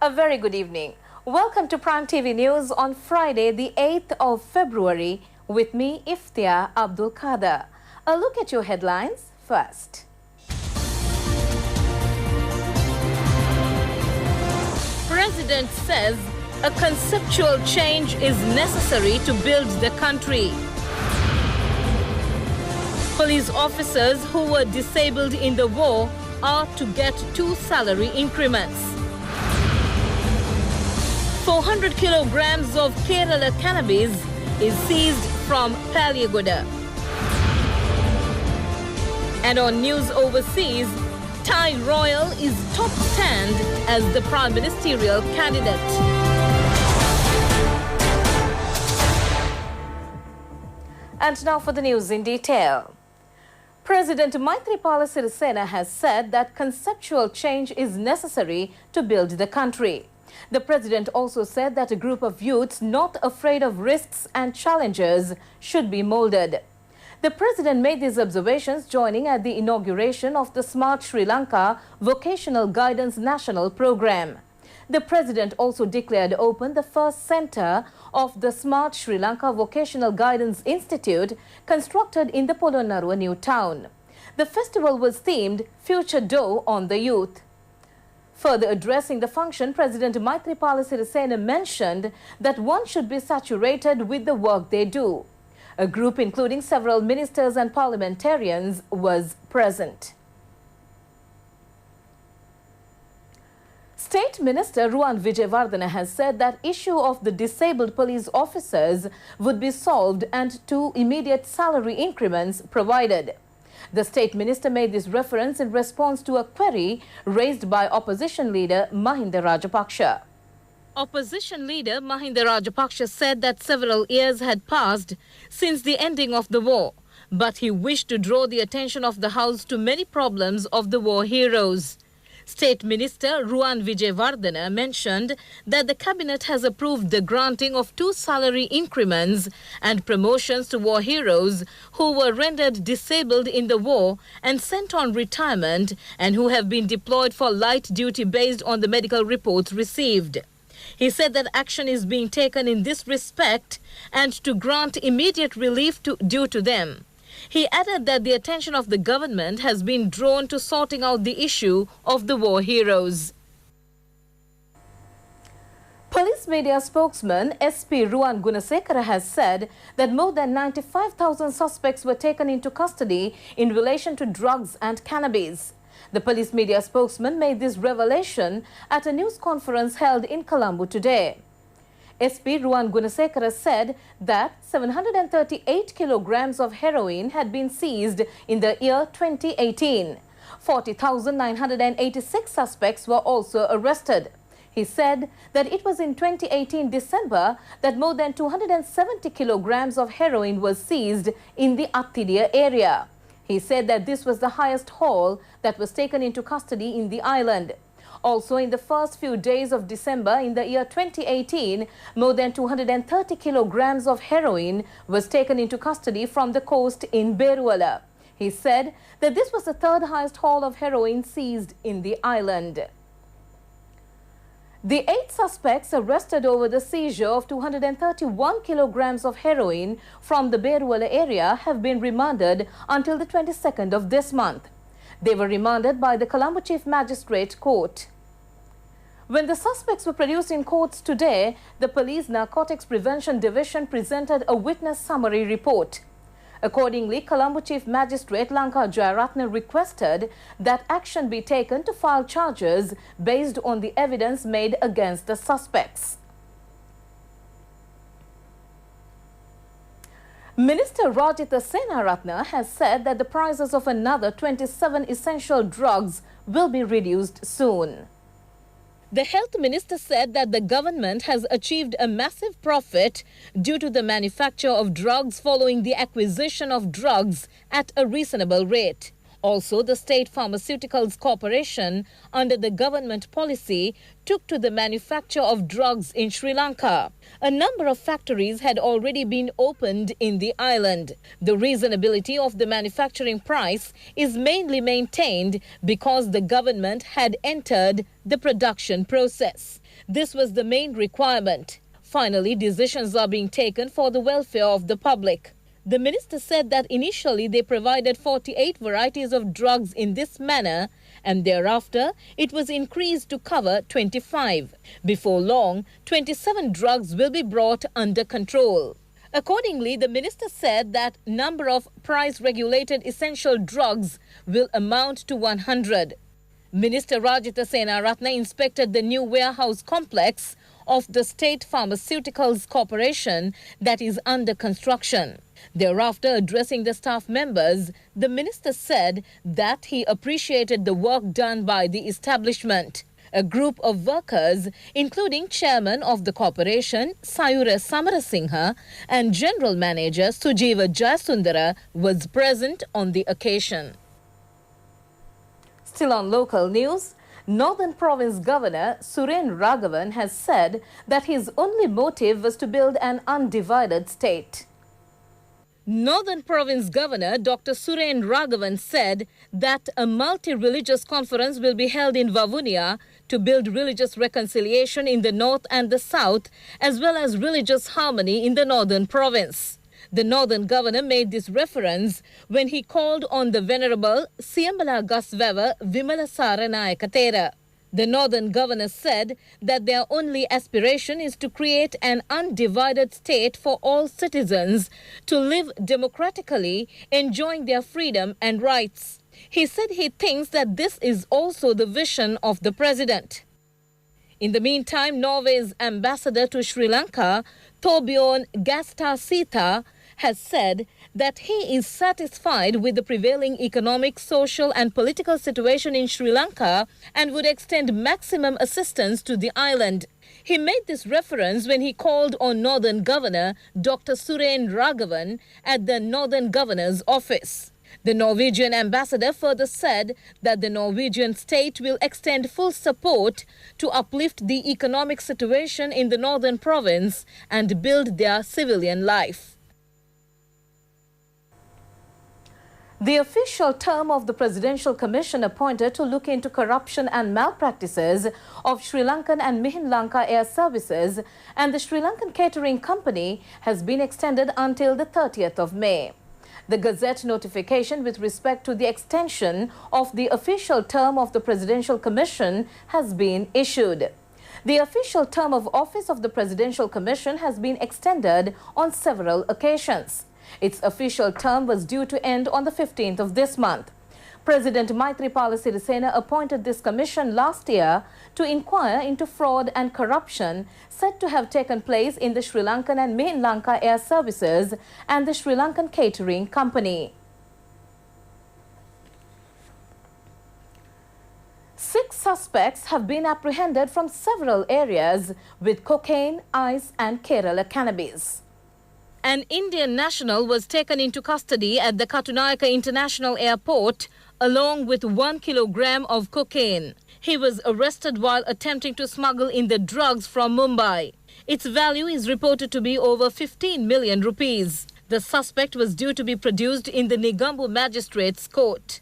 A very good evening. Welcome to Prime TV News on Friday, the 8th of February, with me, Iftia Abdul Kader. A look at your headlines first. President says a conceptual change is necessary to build the country. Police officers who were disabled in the war are to get 2 salary increments. 400 kilograms of Kerala cannabis is seized from Paliagoda. And on news overseas, Thai Royal is top stand as the prime ministerial candidate. And now for the news in detail. President Maithripala Sirisena has said that conceptual change is necessary to build the country. The president also said that a group of youths not afraid of risks and challenges should be molded. The president made these observations joining at the inauguration of the Smart Sri Lanka Vocational Guidance National Program. The president also declared open the first center of the Smart Sri Lanka Vocational Guidance Institute constructed in the Polonnaruwa new town. The festival was themed Future Dough on the Youth. Further addressing the function, President Maithripala Sirisena mentioned that one should be saturated with the work they do. A group including several ministers and parliamentarians was present. State Minister Ruwan Wijewardene has said that issue of the disabled police officers would be solved and 2 immediate salary increments provided. The State Minister made this reference in response to a query raised by opposition leader Mahinda Rajapaksa. Opposition leader Mahinda Rajapaksa said that several years had passed since the ending of the war, but he wished to draw the attention of the House to many problems of the war heroes. State Minister Ruwan Wijewardene mentioned that the cabinet has approved the granting of 2 salary increments and promotions to war heroes who were rendered disabled in the war and sent on retirement and who have been deployed for light duty based on the medical reports received. He said that action is being taken in this respect and to grant immediate relief due to them. He added that the attention of the government has been drawn to sorting out the issue of the war heroes. Police media spokesman SP Ruwan Gunasekara has said that more than 95,000 suspects were taken into custody in relation to drugs and cannabis. The police media spokesman made this revelation at a news conference held in Colombo today. SP Ruwan Gunasekara said that 738 kilograms of heroin had been seized in the year 2018. 40,986 suspects were also arrested. He said that it was in 2018 December that more than 270 kilograms of heroin was seized in the Attidia area. He said that this was the highest haul that was taken into custody in the island. Also, in the first few days of December in the year 2018, more than 230 kilograms of heroin was taken into custody from the coast in Beruala. He said that this was the 3rd highest haul of heroin seized in the island. The 8 suspects arrested over the seizure of 231 kilograms of heroin from the Beruala area have been remanded until the 22nd of this month. They were remanded by the Colombo Chief Magistrate Court. When the suspects were produced in courts today, the Police Narcotics Prevention Division presented a witness summary report. Accordingly, Colombo Chief Magistrate Lanka Jayaratne requested that action be taken to file charges based on the evidence made against the suspects. Minister Rajitha Senaratne has said that the prices of another 27 essential drugs will be reduced soon. The health minister said that the government has achieved a massive profit due to the manufacture of drugs following the acquisition of drugs at a reasonable rate. Also, the State Pharmaceuticals Corporation, under the government policy, took to the manufacture of drugs in Sri Lanka. A number of factories had already been opened in the island. The reasonability of the manufacturing price is mainly maintained because the government had entered the production process. This was the main requirement. Finally, decisions are being taken for the welfare of the public. The minister said that initially they provided 48 varieties of drugs in this manner, and thereafter it was increased to cover 25. Before long, 27 drugs will be brought under control. Accordingly, the minister said that number of price-regulated essential drugs will amount to 100. Minister Rajita Senaratne inspected the new warehouse complex of the State Pharmaceuticals Corporation that is under construction. Thereafter, addressing the staff members, the minister said that he appreciated the work done by the establishment. A group of workers, including chairman of the corporation, Sayura Samarasinghe, and general manager Sujeeva Jayasundara was present on the occasion. Still on local news, Northern Province Governor Suren Raghavan has said that his only motive was to build an undivided state. Northern Province Governor Dr. Suren Raghavan said that a multi-religious conference will be held in Vavuniya to build religious reconciliation in the north and the south, as well as religious harmony in the northern province. The northern governor made this reference when he called on the Venerable Siamala Gasveva Vimala Saranayakatera. The northern governor said that their only aspiration is to create an undivided state for all citizens to live democratically, enjoying their freedom and rights. He said he thinks that this is also the vision of the president. In the meantime, Norway's ambassador to Sri Lanka, Torbjorn Gastasita, has said that he is satisfied with the prevailing economic, social and political situation in Sri Lanka and would extend maximum assistance to the island. He made this reference when he called on Northern Governor Dr. Suren Raghavan at the Northern Governor's office. The Norwegian ambassador further said that the Norwegian state will extend full support to uplift the economic situation in the northern province and build their civilian life. The official term of the Presidential Commission appointed to look into corruption and malpractices of Sri Lankan and Mihin Lanka Air Services and the Sri Lankan Catering Company has been extended until the 30th of May. The Gazette notification with respect to the extension of the official term of the Presidential Commission has been issued. The official term of office of the Presidential Commission has been extended on several occasions. Its official term was due to end on the 15th of this month. President Maithripala Sirisena appointed this commission last year to inquire into fraud and corruption said to have taken place in the Sri Lankan and Mihin Lanka Air Services and the Sri Lankan Catering Company. 6 suspects have been apprehended from several areas with cocaine, ice and Kerala cannabis. An Indian national was taken into custody at the Katunayaka International Airport along with 1 kilogram of cocaine. He was arrested while attempting to smuggle in the drugs from Mumbai. Its value is reported to be over 15 million rupees. The suspect was due to be produced in the Negombo Magistrates Court.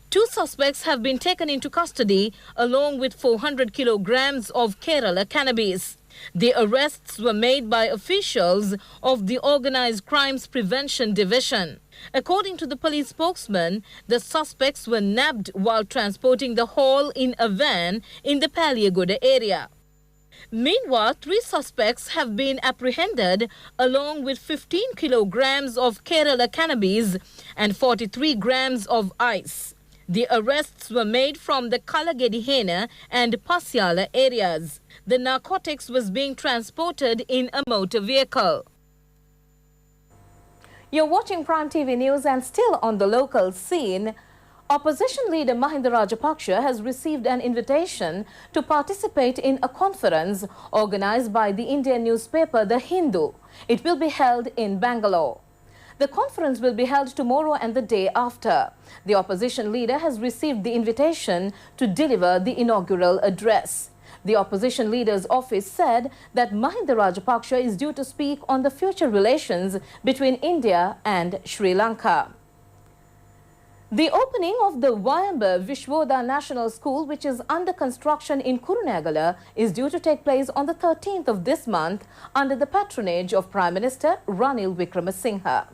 2 suspects have been taken into custody along with 400 kilograms of Kerala cannabis. The arrests were made by officials of the Organised Crimes Prevention Division. According to the police spokesman, the suspects were nabbed while transporting the haul in a van in the Paliaguda area. Meanwhile, 3 suspects have been apprehended along with 15 kilograms of Kerala cannabis and 43 grams of ice. The arrests were made from the Kalagedihena and Pasyala areas. The narcotics was being transported in a motor vehicle. You're watching Prime TV News and still on the local scene. Opposition leader Mahinda Rajapaksa has received an invitation to participate in a conference organized by the Indian newspaper The Hindu. It will be held in Bangalore. The conference will be held tomorrow and the day after. The opposition leader has received the invitation to deliver the inaugural address. The opposition leader's office said that Mahinda Rajapaksa is due to speak on the future relations between India and Sri Lanka. The opening of the Vayamba Vishwoda National School, which is under construction in Kurunegala, is due to take place on the 13th of this month under the patronage of Prime Minister Ranil Wickremesinghe.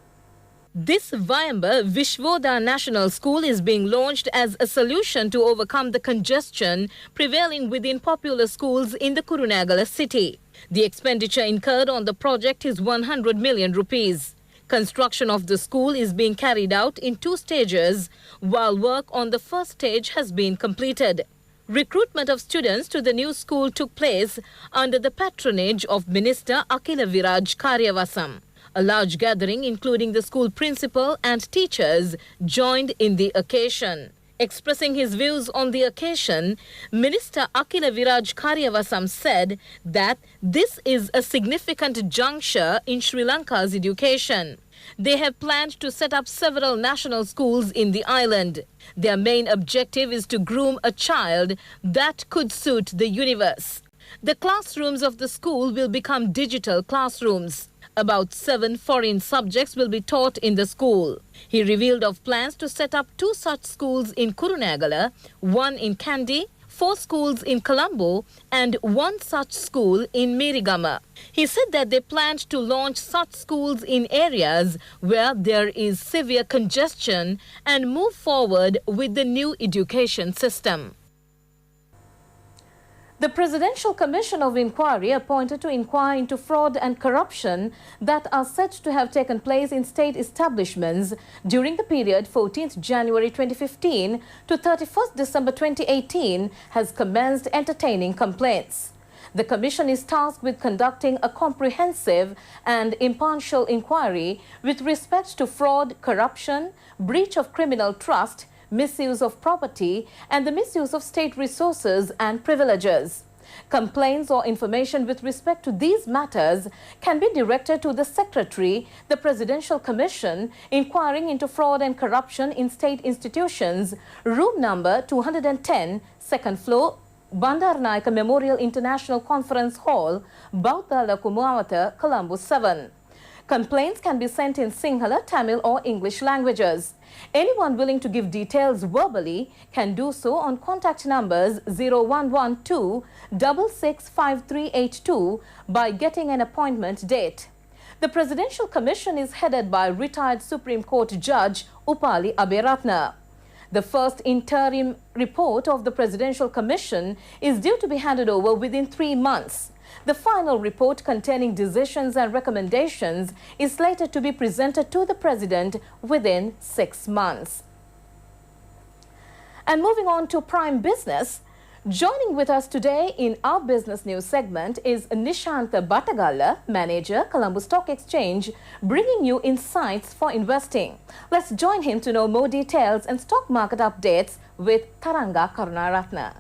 This Vayamba Vishwoda National School is being launched as a solution to overcome the congestion prevailing within popular schools in the Kurunegala city. The expenditure incurred on the project is 100 million rupees. Construction of the school is being carried out in 2 stages, while work on the first stage has been completed. Recruitment of students to the new school took place under the patronage of Minister Akila Viraj Karyavasam. A large gathering, including the school principal and teachers, joined in the occasion. Expressing his views on the occasion, Minister Akila Viraj Karyavasam said that this is a significant juncture in Sri Lanka's education. They have planned to set up several national schools in the island. Their main objective is to groom a child that could suit the universe. The classrooms of the school will become digital classrooms. About 7 foreign subjects will be taught in the school. He revealed of plans to set up 2 such schools in Kurunegala, 1 in Kandy, 4 schools in Colombo and 1 such school in Mirigama. He said that they planned to launch such schools in areas where there is severe congestion and move forward with the new education system. The Presidential Commission of Inquiry appointed to inquire into fraud and corruption that are said to have taken place in state establishments during the period 14th January 2015 to 31st December 2018 has commenced entertaining complaints. The Commission is tasked with conducting a comprehensive and impartial inquiry with respect to fraud, corruption, breach of criminal trust, misuse of property and the misuse of state resources and privileges. Complaints or information with respect to these matters can be directed to the Secretary, the Presidential Commission, inquiring into fraud and corruption in state institutions, room number 210, second floor, Bandaranaike Memorial International Conference Hall, Bautala Kumawata, Colombo 7. Complaints can be sent in Sinhala, Tamil or English languages. Anyone willing to give details verbally can do so on contact numbers 0112 665382 by getting an appointment date. The Presidential Commission is headed by retired Supreme Court Judge Upali Aberatna. The first interim report of the Presidential Commission is due to be handed over within 3 months. The final report containing decisions and recommendations is slated to be presented to the President within 6 months. And moving on to Prime Business, joining with us today in our Business News segment is Nishanta Batagala, Manager, Colombo Stock Exchange, bringing you insights for investing. Let's join him to know more details and stock market updates with Taranga Karunaratna.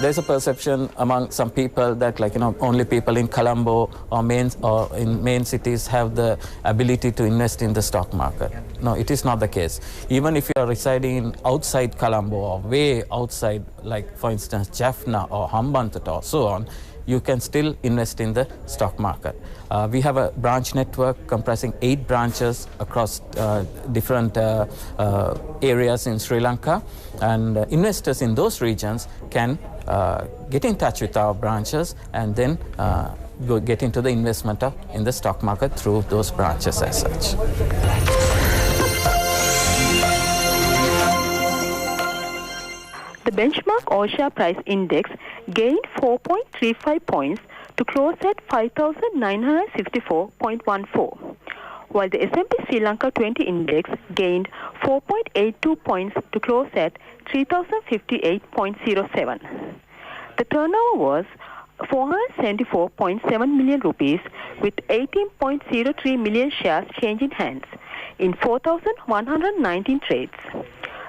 There's a perception among some people that, like, only people in Colombo or in main cities have the ability to invest in the stock market. No, it is not the case. Even if you are residing outside Colombo or way outside, like for instance Jaffna or Hambantota or so on, you can still invest in the stock market. We have a branch network comprising 8 branches across different areas in Sri Lanka, and investors in those regions can get in touch with our branches and then get into the investment in the stock market through those branches as such. The benchmark all-share price index gained 4.35 points to close at 5,964.14, while the S&P Sri Lanka 20 index gained 4.82 points to close at 3,058.07. The turnover was 474.7 million rupees with 18.03 million shares changing hands in 4,119 trades.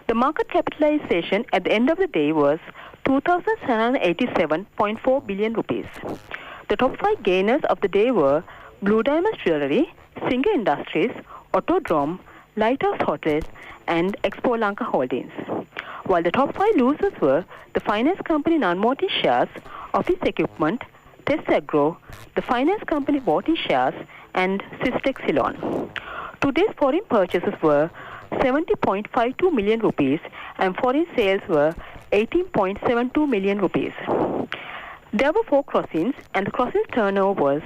The market capitalization at the end of the day was 2,787.4 billion rupees. The top 5 gainers of the day were Blue Diamond Jewellery, Singer Industries, Autodrome, Lighthouse Hotels, and Expo Lanka Holdings. While the top 5 losers were the finance company non-voting shares, office equipment, Test Agro, the finance company voting shares, and Systex Ceylon. Today's foreign purchases were 70.52 million rupees and foreign sales were 18.72 million rupees. There were 4 crossings and the crossings turnover was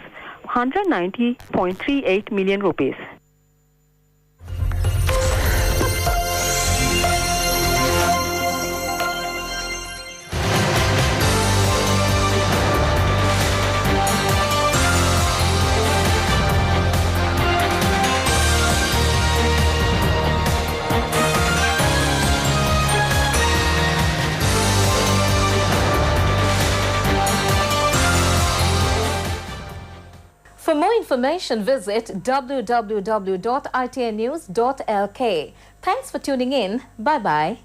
190.38 million rupees. For more information, visit www.itnnews.lk. Thanks for tuning in. Bye-bye.